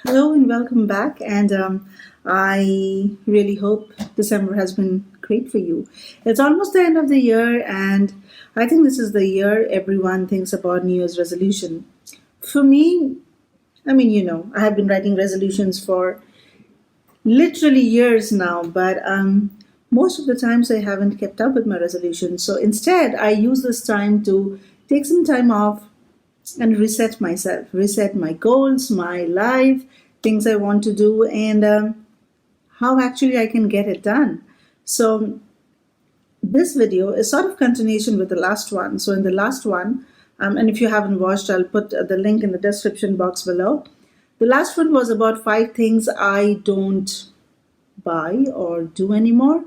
Hello and welcome back. And I really hope December has been great for you. It's almost the end of the year, and I think this is the year everyone thinks about New Year's resolution. For me, I have been writing resolutions for literally years now, but most of the times I haven't kept up with my resolutions. So instead, I use this time to take some time off and reset myself, reset my goals, my life, things I want to do, and how actually I can get it done. So, this video is sort of continuation with the last one. So, in the last one, and if you haven't watched, I'll put the link in the description box below. The last one was about 5 things I don't buy or do anymore.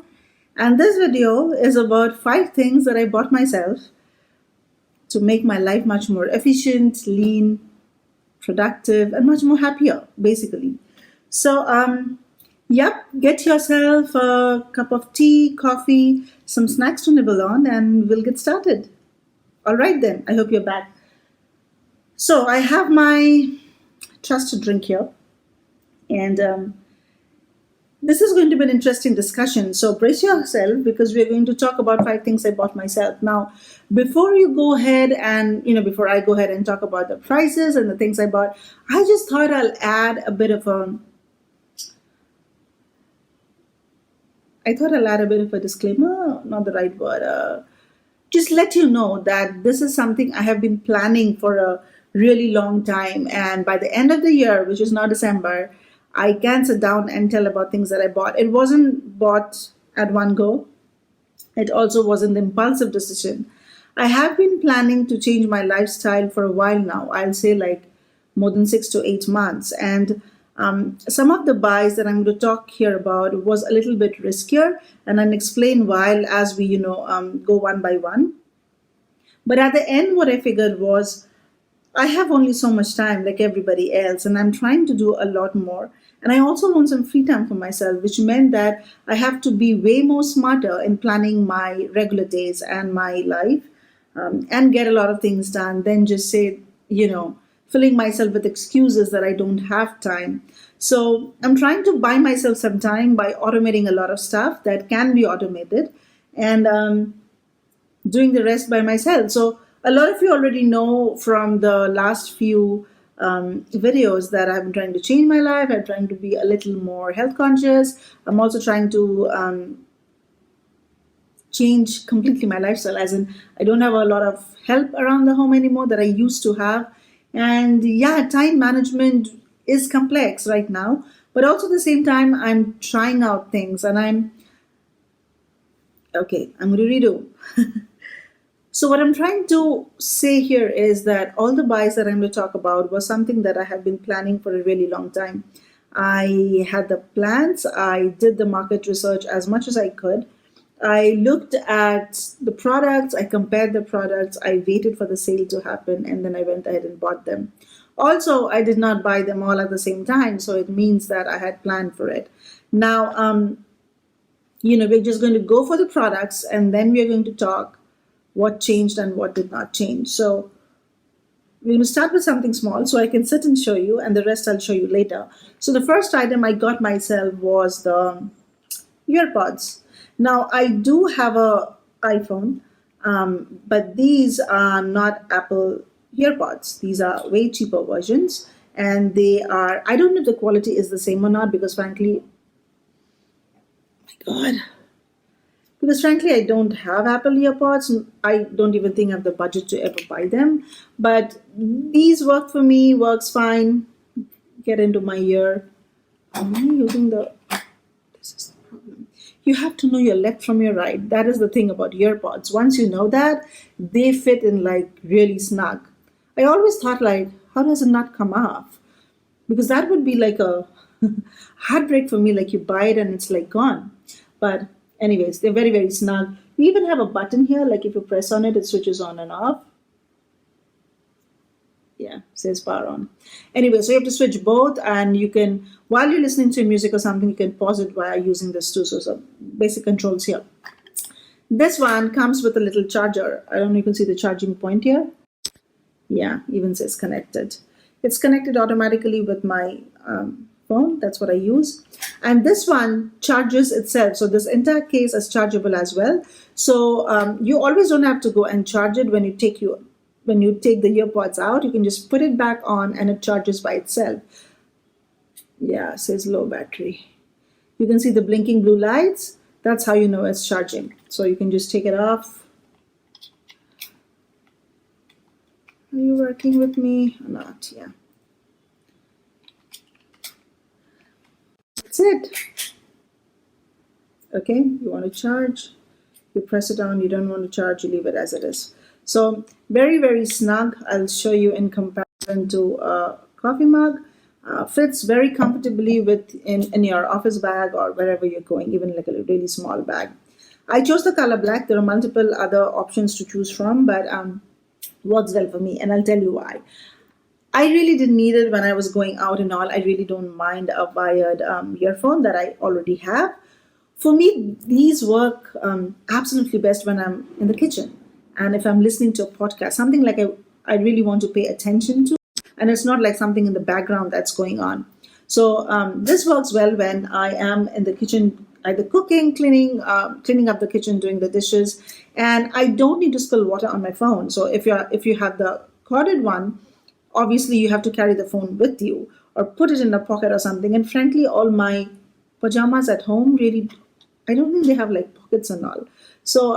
And this video is about 5 things that I bought myself to make my life much more efficient, lean, productive, and much more happier, basically. So, yep, get yourself a cup of tea, coffee, some snacks to nibble on, and we'll get started. All right, then. I hope you're back. So, I have my trusted drink here, and this is going to be an interesting discussion. So brace yourself because we're going to talk about 5 things I bought myself. Now, before you go ahead and, before I go ahead and talk about the prices and the things I bought, I just thought I'll add a bit of a, I thought I'll add a bit of a disclaimer, not the right word. Just let you know that this is something I have been planning for a really long time. And by the end of the year, which is now December, I can sit down and tell about things that I bought. It wasn't bought at one go, it also wasn't an impulsive decision. I have been planning to change my lifestyle for a while now. I'll say like more than 6 to 8 months. And some of the buys that I'm going to talk here about was a little bit riskier, and I'll explain why as we, go one by one. But at the end, what I figured was I have only so much time, like everybody else, and I'm trying to do a lot more. And I also want some free time for myself, which meant that I have to be way more smarter in planning my regular days and my life, and get a lot of things done than just say, filling myself with excuses that I don't have time. So I'm trying to buy myself some time by automating a lot of stuff that can be automated, and doing the rest by myself. So a lot of you already know from the last few videos that I've been trying to change my life. I'm trying to be a little more health conscious. I'm also trying to change completely my lifestyle, as in I don't have a lot of help around the home anymore that I used to have. And yeah, time management is complex right now, but also at the same time I'm trying out things, and I'm going to redo. So, what I'm trying to say here is that all the buys that I'm going to talk about was something that I have been planning for a really long time. I had the plans, I did the market research as much as I could. I looked at the products, I compared the products, I waited for the sale to happen, and then I went ahead and bought them. Also, I did not buy them all at the same time, so it means that I had planned for it. Now, we're just going to go for the products, and then we're going to talk what changed and what did not change. So we're going to start with something small so I can sit and show you, and the rest I'll show you later. So the first item I got myself was the earpods. Now I do have a iPhone, but these are not Apple earpods. These are way cheaper versions, and they are. I don't know if the quality is the same or not because frankly, God, I don't have Apple earpods. I don't even think I have the budget to ever buy them. But these work for me, works fine. Get into my ear. Am I using the. This is the problem. You have to know your left from your right. That is the thing about earpods. Once you know that, they fit in like really snug. I always thought, like, how does it not come off? Because that would be like a heartbreak for me. Like, you buy it and it's like gone. But anyways, they're very, very snug. We even have a button here, like if you press on it, it switches on and off. Yeah, says power on. Anyway, so you have to switch both, and you can, while you're listening to music or something, you can pause it while using this too. So some basic controls here. This one comes with a little charger. I don't know if you can see the charging point here. Yeah, even says connected. It's connected automatically with my phone. That's what I use. And this one charges itself. So this entire case is chargeable as well. So you always don't have to go and charge it when you take the earpods out. You can just put it back on and it charges by itself. Yeah, it says low battery. You can see the blinking blue lights. That's how you know it's charging. So you can just take it off. Are you working with me or not? Yeah. That's it. Okay, you want to charge, you press it on. You don't want to charge, you leave it as it is. So very, very snug. I'll show you in comparison to a coffee mug. Fits very comfortably in your office bag or wherever you're going, even like a really small bag. I chose the color black. There are multiple other options to choose from, but works well for me, and I'll tell you why. I really didn't need it when I was going out and all. I really don't mind a wired earphone that I already have. For me, these work absolutely best when I'm in the kitchen and if I'm listening to a podcast, something like I really want to pay attention to, and it's not like something in the background that's going on. So this works well when I am in the kitchen, either cooking, cleaning up the kitchen, doing the dishes, and I don't need to spill water on my phone. So if you have the corded one, obviously you have to carry the phone with you or put it in a pocket or something. And frankly, all my pajamas at home really, I don't think they have like pockets and all. So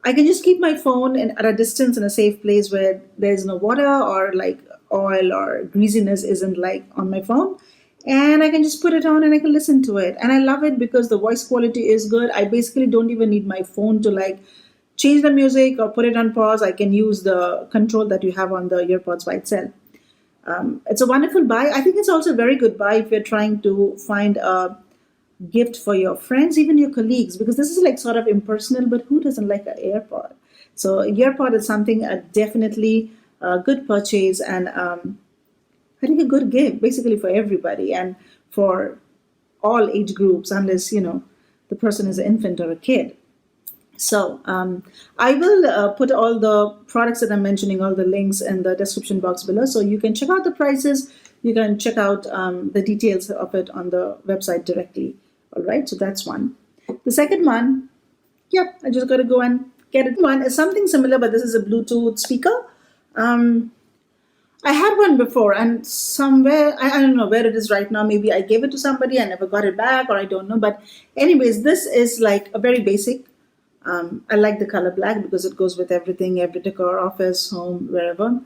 I can just keep my phone at a distance in a safe place where there's no water or like oil or greasiness isn't like on my phone. And I can just put it on and I can listen to it. And I love it because the voice quality is good. I basically don't even need my phone to like change the music or put it on pause. I can use the control that you have on the earpods by itself. It's a wonderful buy. I think it's also a very good buy if you're trying to find a gift for your friends, even your colleagues, because this is like sort of impersonal, but who doesn't like an AirPod? So AirPod is something definitely a good purchase and I think a good gift basically for everybody and for all age groups, unless, the person is an infant or a kid. So I will put all the products that I'm mentioning, all the links in the description box below. So you can check out the prices. You can check out the details of it on the website directly. All right, so that's one. The second one, yep, I just got to go and get it. One is something similar, but this is a Bluetooth speaker. Um, I had one before, and somewhere, I don't know where it is right now. Maybe I gave it to somebody, I never got it back, or I don't know. But, anyways, this is like a very basic. I like the color black because it goes with everything, every decor, office, home, wherever.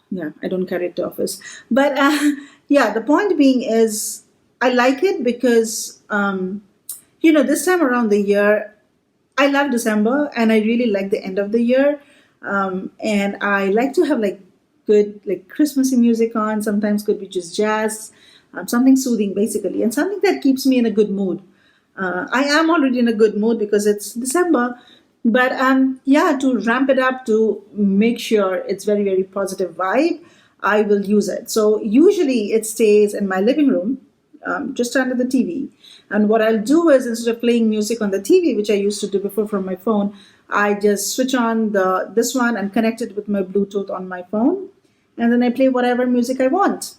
Yeah, I don't carry it to office. But yeah, the point being is I like it because, this time around the year, I love December and I really like the end of the year. And I like to have like good, like Christmassy music on. Sometimes could be just jazz, something soothing basically, and something that keeps me in a good mood. I am already in a good mood because it's December, but yeah, to ramp it up to make sure it's very very positive vibe, I will use it. So usually it stays in my living room, just under the TV. And what I'll do is instead of playing music on the TV, which I used to do before from my phone, I just switch on the this one and connect it with my Bluetooth on my phone, and then I play whatever music I want.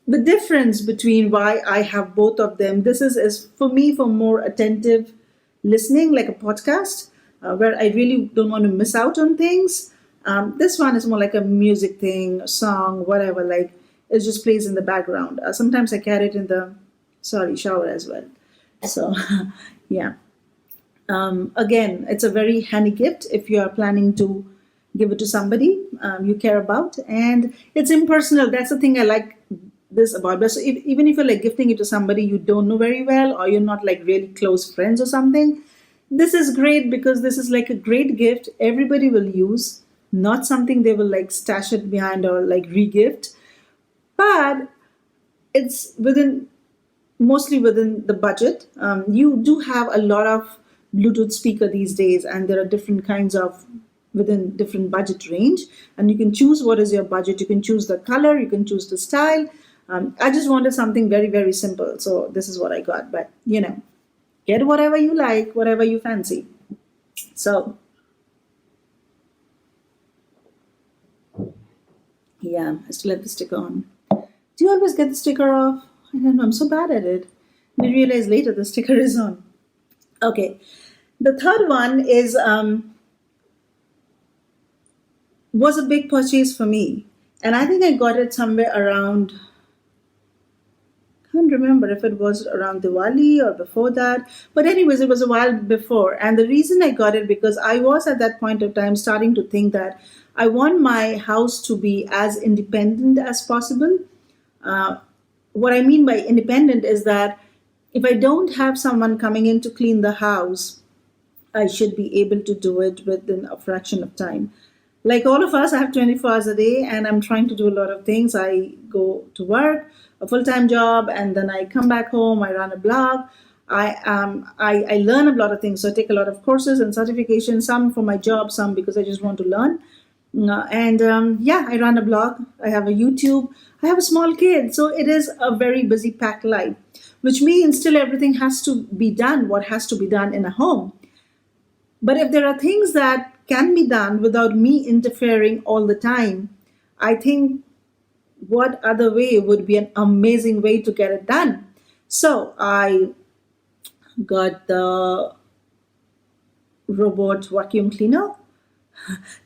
The difference between why I have both of them, this is for me for more attentive listening, like a podcast, where I really don't want to miss out on things. This one is more like a music thing, a song, whatever. Like it just plays in the background. Sometimes I carry it in the shower as well. So yeah. Again, it's a very handy gift if you are planning to give it to somebody you care about, and it's impersonal. That's the thing I like this about. But so even if you're like gifting it to somebody you don't know very well, or you're not like really close friends or something, this is great because this is like a great gift everybody will use, not something they will like stash it behind or like regift, but it's mostly within the budget. You do have a lot of Bluetooth speaker these days, and there are different kinds of within different budget range, and you can choose what is your budget. You can choose the color, you can choose the style. I just wanted something very very simple, so this is what I got. But get whatever you like, whatever you fancy. So Yeah, I still have the sticker on. Do you always get the sticker off? I don't know. I'm so bad at it. I realize later the sticker is on. Okay. The third one is was a big purchase for me, and I think I got it somewhere around. Can't remember if it was around Diwali or before that. But anyways, it was a while before. And the reason I got it because I was at that point of time starting to think that I want my house to be as independent as possible. Uh, what I mean by independent is that if I don't have someone coming in to clean the house, I should be able to do it within a fraction of time. Like all of us, I have 24 hours a day and I'm trying to do a lot of things. I go to work, a full time job, and then I come back home, I run a blog. I learn a lot of things. So I take a lot of courses and certifications, some for my job, some because I just want to learn. And yeah, I run a blog, I have a YouTube, I have a small kid. So it is a very busy, packed life, which means still everything has to be done, what has to be done in a home. But if there are things that can be done without me interfering all the time, I think what other way would be an amazing way to get it done. So I got the robot vacuum cleaner.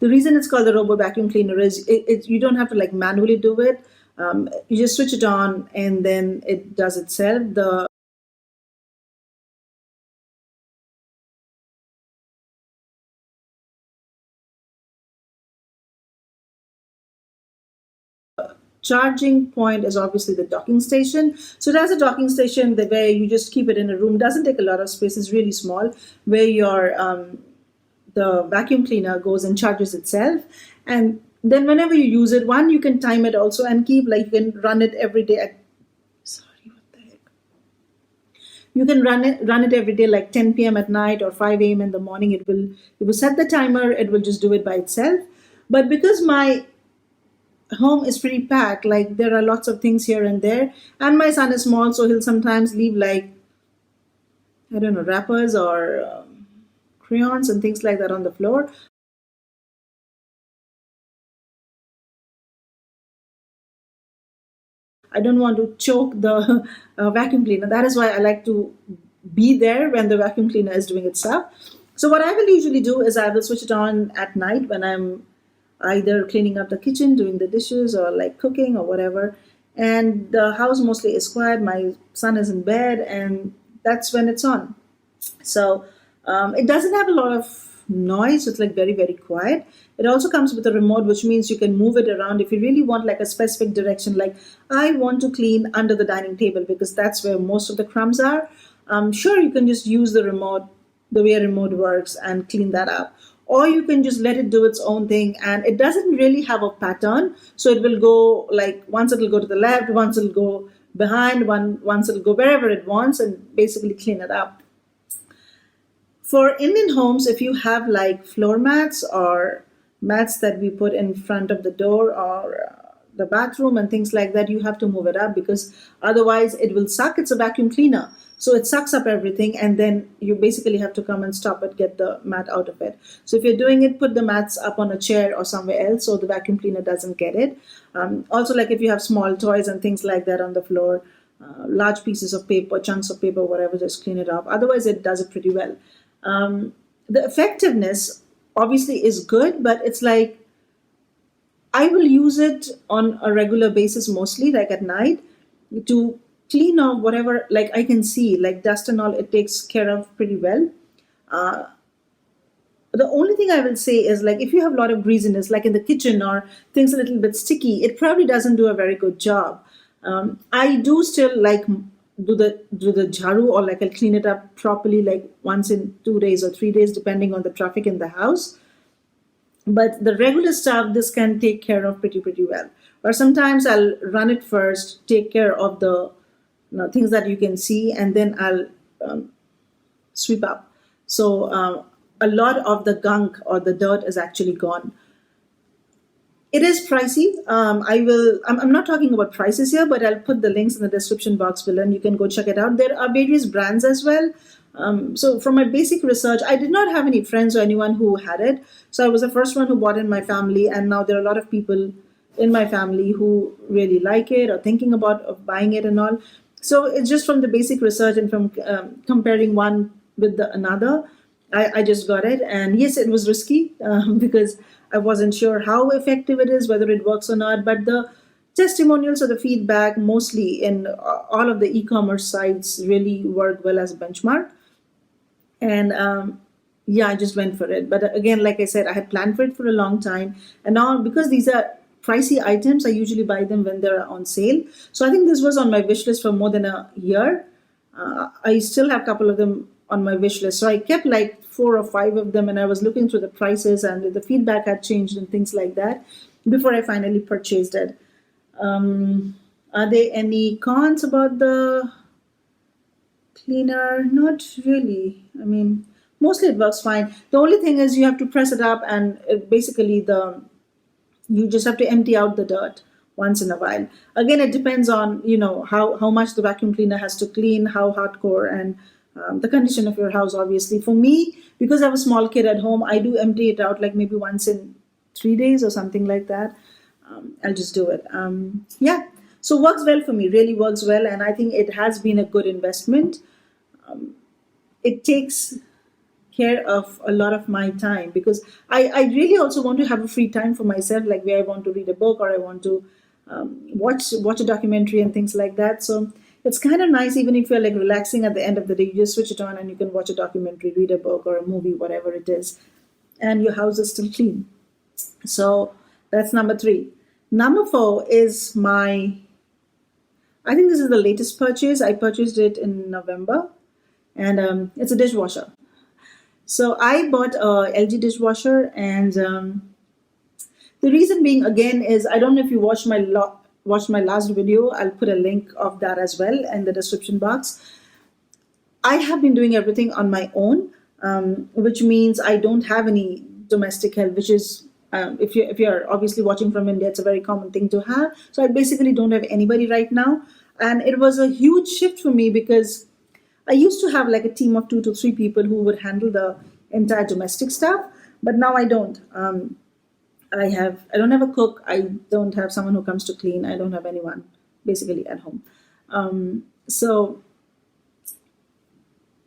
The reason it's called the robot vacuum cleaner is you don't have to like manually do it. You just switch it on and then it does itself. The charging point is obviously the docking station. So it has a docking station that where you just keep it in a room. Doesn't take a lot of space. It's really small. Where your the vacuum cleaner goes and charges itself, and then whenever you use it, one you can time it also and keep like you can run it every day. Sorry, what the heck? You can run it every day like 10 p.m. at night or 5 a.m. in the morning. It will set the timer. It will just do it by itself. But because my home is pretty packed. Like there are lots of things here and there, and my son is small, so he'll sometimes leave like I don't know wrappers or crayons and things like that on the floor. I don't want to choke the vacuum cleaner. That is why I like to be there when the vacuum cleaner is doing its stuff. So what I will usually do is I will switch it on at night when I'm either cleaning up the kitchen, doing the dishes, or like cooking or whatever. And the house mostly is quiet. My son is in bed, and that's when it's on. So it doesn't have a lot of noise. It's like very, very quiet. It also comes with a remote, which means you can move it around if you really want like a specific direction. Like I want to clean under the dining table because that's where most of the crumbs are. Sure, you can just use the remote, the way a remote works, and clean that up. Or you can just let it do its own thing, and it doesn't really have a pattern. So it will go like once it'll go to the left, once it'll go behind, once it'll go wherever it wants, and basically clean it up. For Indian homes, if you have like floor mats or mats that we put in front of the door or the bathroom and things like that, you have to move it up because otherwise it will suck. It's a vacuum cleaner. So it sucks up everything and then you basically have to come and stop it, get the mat out of it. So if you're doing it, put the mats up on a chair or somewhere else so the vacuum cleaner doesn't get it. Also, like if you have small toys and things like that on the floor, large pieces of paper, chunks of paper, whatever, just clean it up. Otherwise, it does it pretty well. The effectiveness obviously is good, but it's like I will use it on a regular basis, mostly like at night, to clean off whatever like I can see, like dust and all. It takes care of pretty well. Uh, the only thing I will say is like if you have a lot of greasiness, like in the kitchen or things a little bit sticky, it probably doesn't do a very good job. I do still like do the jharu or like I'll clean it up properly like once in 2 days or 3 days depending on the traffic in the house. But the regular stuff this can take care of pretty well. Or sometimes I'll run it first, take care of the things that you can see, and then I'll sweep up. So a lot of the gunk or the dirt is actually gone. It is pricey. I will. I'm not talking about prices here, but I'll put the links in the description box below, and you can go check it out. There are various brands as well. So from my basic research, I did not have any friends or anyone who had it. So I was the first one who bought in my family, and now there are a lot of people in my family who really like it or thinking about of buying it and all. So it's just from the basic research and from comparing one with the another, I just got it. And yes, it was risky because I wasn't sure how effective it is, whether it works or not. But the testimonials or the feedback, mostly in all of the e-commerce sites, really work well as a benchmark. And yeah, I just went for it. But again, like I said, I had planned for it for a long time, and now because these are pricey items, I usually buy them when they're on sale. So I think this was on my wish list for more than a year. I still have a couple of them on my wish list, so I kept like four or five of them, and I was looking through the prices and the feedback had changed and things like that before I finally purchased it. Are there any cons about the cleaner? Not really. I mean, mostly it works fine. The only thing is you have to press it up, and basically the you just have to empty out the dirt once in a while. Again, it depends on how much the vacuum cleaner has to clean, how hardcore, and the condition of your house. Obviously, for me, because I have a small kid at home, I do empty it out like maybe once in 3 days or something like that. I'll just do it. Yeah, so works well for me. Really works well, and I think it has been a good investment. It takes care of a lot of my time because I really also want to have a free time for myself, like where I want to read a book or I want to watch a documentary and things like that. So it's kind of nice, even if you're like relaxing at the end of the day, you just switch it on and you can watch a documentary, read a book or a movie, whatever it is, and your house is still clean. So that's number three. Number four is I think this is the latest purchase. I purchased it in November, and it's a dishwasher. So I bought a LG dishwasher, and the reason being again is I don't know if you watched my last video. I'll put a link of that as well in the description box. I have been doing everything on my own, which means I don't have any domestic help, which is if you're obviously watching from India, it's a very common thing to have. So I basically don't have anybody right now, and it was a huge shift for me because I used to have like a team of 2 to 3 people who would handle the entire domestic stuff, but now I don't. I don't have a cook. I don't have someone who comes to clean. I don't have anyone basically at home. So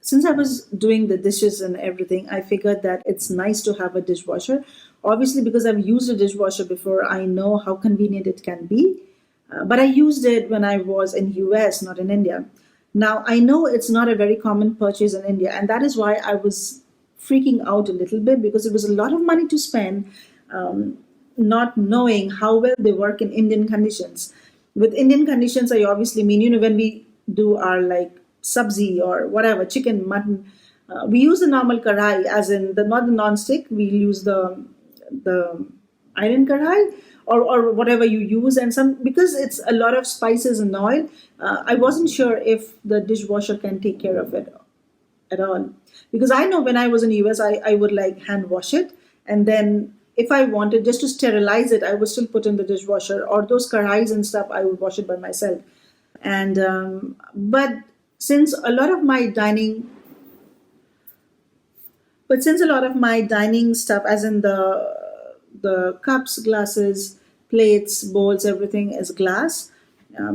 since I was doing the dishes and everything, I figured that it's nice to have a dishwasher. Obviously, because I've used a dishwasher before, I know how convenient it can be. But I used it when I was in US, not in India. Now I know it's not a very common purchase in India, and that is why I was freaking out a little bit because it was a lot of money to spend, not knowing how well they work in Indian conditions. With Indian conditions, I obviously mean, when we do our like sabzi or whatever, chicken, mutton, we use the normal karai, as in the not the non-stick. We use the iron karai or whatever you use, and some because it's a lot of spices and oil. I wasn't sure if the dishwasher can take care of it at all. Because I know when I was in US, I would like hand wash it. And then if I wanted just to sterilize it, I would still put in the dishwasher or those karais and stuff, I would wash it by myself. And, but since a lot of my dining, but since a lot of my dining stuff, as in the cups, glasses, plates, bowls, everything is glass.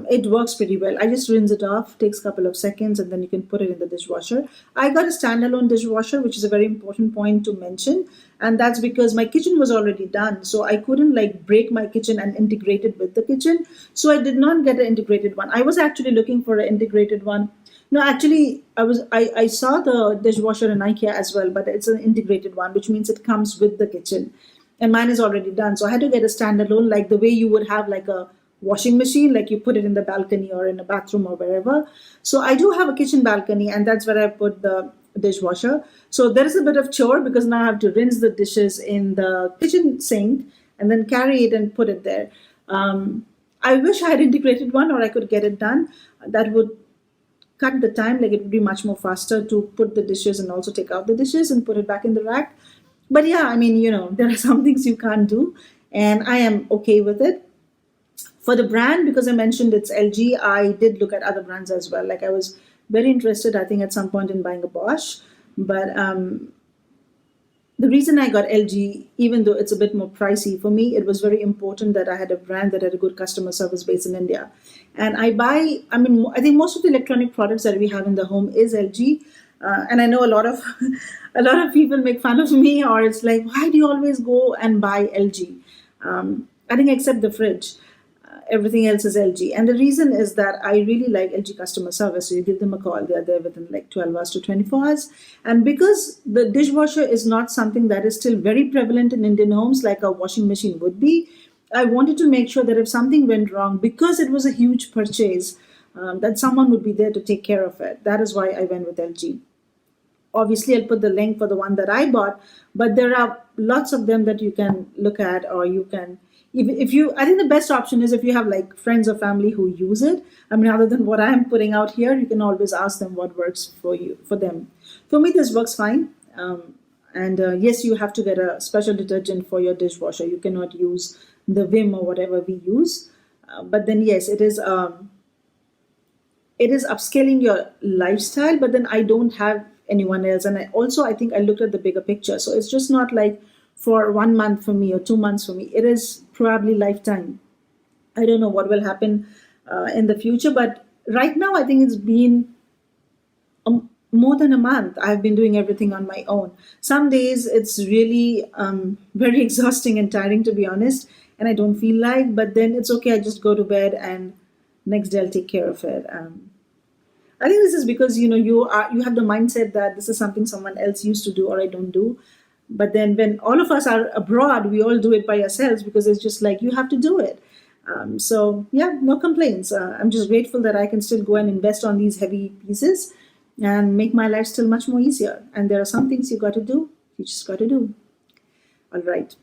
It works pretty well. I just rinse it off, takes a couple of seconds, and then you can put it in the dishwasher. I got a standalone dishwasher, which is a very important point to mention, and that's because my kitchen was already done, so I couldn't like break my kitchen and integrate it with the kitchen. So I did not get an integrated one. I was actually looking for an integrated one. No, actually, I saw the dishwasher in IKEA as well, but it's an integrated one, which means it comes with the kitchen, and mine is already done. So I had to get a standalone, like the way you would have like a washing machine, like you put it in the balcony or in a bathroom or wherever. So I do have a kitchen balcony, and that's where I put the dishwasher. So there is a bit of chore because now I have to rinse the dishes in the kitchen sink and then carry it and put it there. I wish I had integrated one or I could get it done. That would cut the time, like it would be much more faster to put the dishes and also take out the dishes and put it back in the rack. But yeah, I mean, there are some things you can't do, and I am okay with it. For the brand, because I mentioned it's LG, I did look at other brands as well. Like I was very interested, I think, at some point in buying a Bosch, but The reason I got LG, even though it's a bit more pricey, for me, it was very important that I had a brand that had a good customer service base in India. And I mean, I think most of the electronic products that we have in the home is LG. And I know a lot of a lot of people make fun of me, or it's like, why do you always go and buy LG? I think except the fridge. Everything else is LG. And the reason is that I really like LG customer service. So you give them a call, they're there within like 12 hours to 24 hours. And because the dishwasher is not something that is still very prevalent in Indian homes like a washing machine would be, I wanted to make sure that if something went wrong, because it was a huge purchase, that someone would be there to take care of it. That is why I went with LG. Obviously, I'll put the link for the one that I bought, but there are lots of them that you can look at, or you can, if you, I think the best option is if you have like friends or family who use it. I mean, other than what I'm putting out here, you can always ask them what works for you, for them. For me, this works fine. And yes, you have to get a special detergent for your dishwasher. You cannot use the Vim or whatever we use. But then, yes, it is upscaling your lifestyle, but then I don't have anyone else. And I think I looked at the bigger picture, so it's just not like for 1 month for me or 2 months for me. It is probably lifetime. I don't know what will happen in the future, but right now I think it's been more than a month. I've been doing everything on my own. Some days it's really very exhausting and tiring, to be honest, and I don't feel like, but then it's okay. I just go to bed and next day I'll take care of it. I think this is because you have the mindset that this is something someone else used to do or I don't do. But then when all of us are abroad, we all do it by ourselves because it's just like you have to do it. So yeah, no complaints. I'm just grateful that I can still go and invest on these heavy pieces and make my life still much more easier. And there are some things you got to do. You just got to do. All right.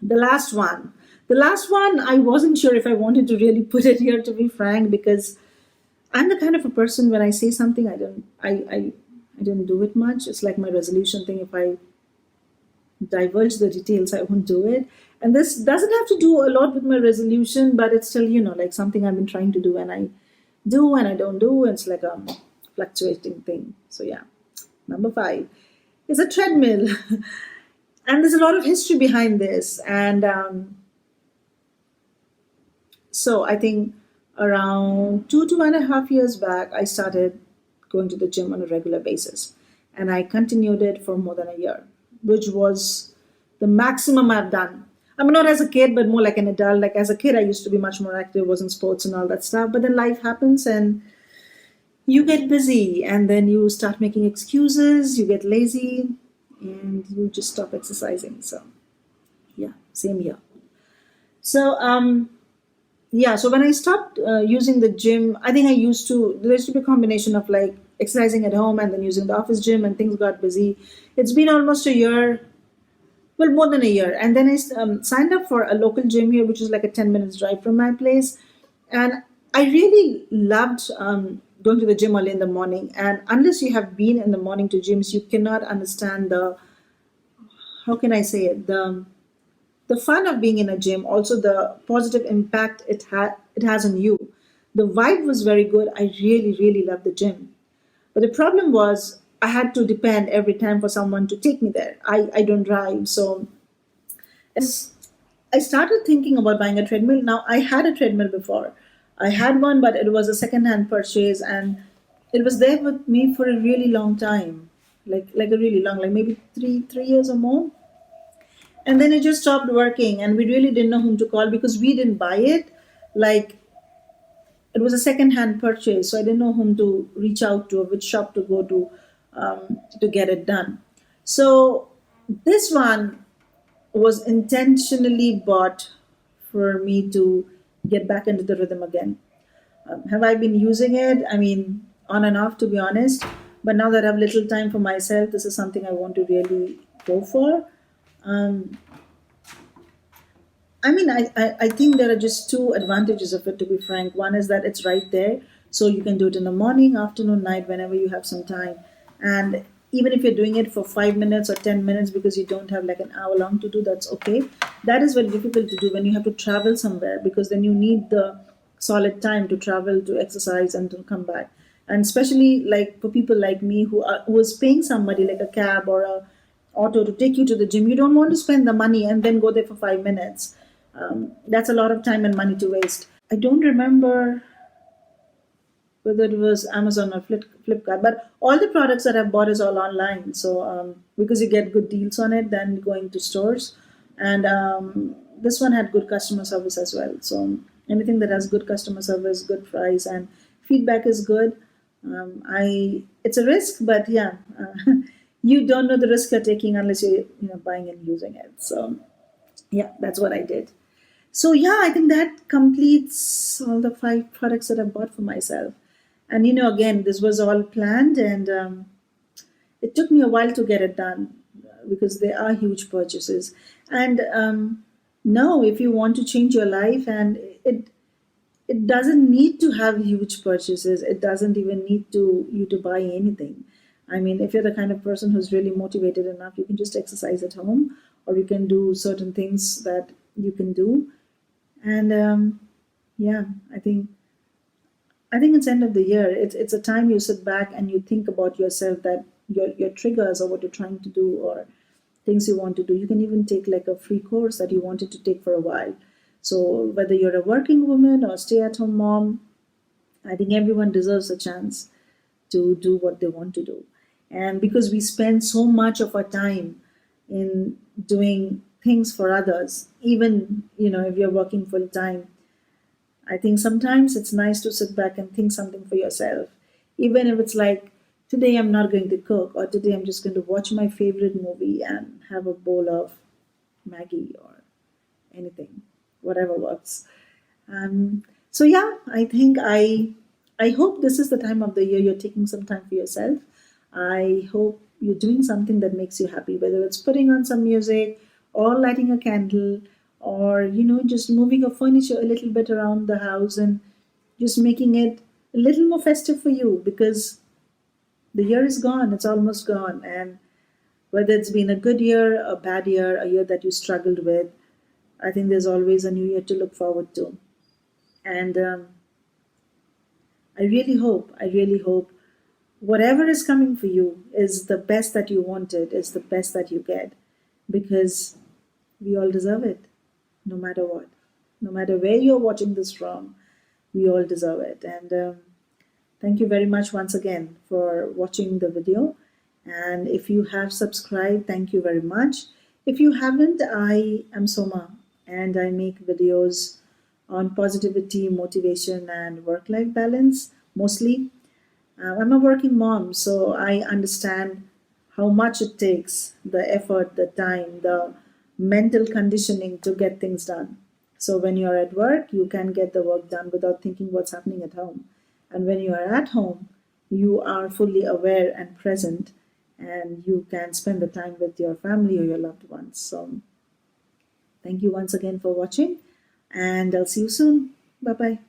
The last one. The last one, I wasn't sure if I wanted to really put it here, to be frank, because I'm the kind of a person when I say something, I don't do it much. It's like my resolution thing. If I divulge the details, I won't do it. And this doesn't have to do a lot with my resolution, but it's still, like something I've been trying to do and I do and I don't do. It's like a fluctuating thing. So yeah. Number 5 is a treadmill. And there's a lot of history behind this. And so I think around 2.5 years back, I started going to the gym on a regular basis. And I continued it for more than a year, which was the maximum I've done. I mean, not as a kid, but more like an adult. Like as a kid, I used to be much more active, was in sports and all that stuff. But then life happens and you get busy and then you start making excuses, you get lazy, and you just stop exercising. So, yeah, same here. So, yeah, so when I stopped using the gym, I think there used to be a combination of like exercising at home and then using the office gym, and things got busy. It's been almost a year, well, more than a year. And then I signed up for a local gym here, which is like a 10 minutes drive from my place. And I really loved going to the gym early in the morning. And unless you have been in the morning to gyms, you cannot understand how can I say it, the fun of being in a gym, also the positive impact it has on you. The vibe was very good. I really, really loved the gym. But the problem was I had to depend every time for someone to take me there. I don't drive. So as I started thinking about buying a treadmill. Now I had a treadmill before. I had one, but it was a second-hand purchase, and it was there with me for a really long time, like a really long, like maybe three years or more. And then it just stopped working, and we really didn't know whom to call because we didn't buy it. Like it was a second-hand purchase, so I didn't know whom to reach out to or which shop to go to get it done. So this one was intentionally bought for me to get back into the rhythm again. Have I been using it? I mean, on and off, to be honest. But now that I have little time for myself, this is something I want to really go for. Um, I mean, I think there are just two advantages of it, to be frank. One is that it's right there, so you can do it in the morning, afternoon, night, whenever you have some time. And even if you're doing it for 5 minutes or 10 minutes because you don't have like an hour long to do, that's okay. That is very difficult to do when you have to travel somewhere because then you need the solid time to travel, to exercise, and to come back. And especially like for people like me who is paying somebody like a cab auto to take you to the gym. You don't want to spend the money and then go there for 5 minutes. That's a lot of time and money to waste. I don't remember whether it was Amazon or Flipkart. But all the products that I've bought is all online. So because you get good deals on it than going to stores, and this one had good customer service as well. So anything that has good customer service, good price, and feedback is good. I It's a risk, but yeah, you don't know the risk you're taking unless you're buying and using it. So yeah, that's what I did. So yeah, I think that completes all the five products that I bought for myself. And again, this was all planned, and it took me a while to get it done because they are huge purchases. And no, if you want to change your life, and it doesn't need to have huge purchases. It doesn't even need to you to buy anything. I mean, if you're the kind of person who's really motivated enough, you can just exercise at home, or you can do certain things that you can do. And yeah, I think it's end of the year. It's a time you sit back and you think about yourself, that your triggers or what you're trying to do, or things you want to do. You can even take like a free course that you wanted to take for a while. So whether you're a working woman or stay at home mom, I think everyone deserves a chance to do what they want to do. And because we spend so much of our time in doing things for others, even if you're working full time, I think sometimes it's nice to sit back and think something for yourself. Even if it's like, today I'm not going to cook, or today I'm just going to watch my favorite movie and have a bowl of Maggie or anything, whatever works. So yeah, I hope this is the time of the year you're taking some time for yourself. I hope you're doing something that makes you happy, whether it's putting on some music, or lighting a candle, or just moving your furniture a little bit around the house, and just making it a little more festive for you, because the year is gone, it's almost gone. And whether it's been a good year, a bad year, a year that you struggled with, I think there's always a new year to look forward to. And I really hope whatever is coming for you is the best that you wanted, is the best that you get, because we all deserve it, no matter what. No matter where you're watching this from, we all deserve it. And thank you very much once again for watching the video. And if you have subscribed, thank you very much. If you haven't, I am Soma, and I make videos on positivity, motivation, and work life balance mostly. I'm a working mom, so I understand how much it takes, the effort, the time, the mental conditioning to get things done. So when you're at work, you can get the work done without thinking what's happening at home. And when you are at home, you are fully aware and present, and you can spend the time with your family or your loved ones. So thank you once again for watching, and I'll see you soon. Bye bye.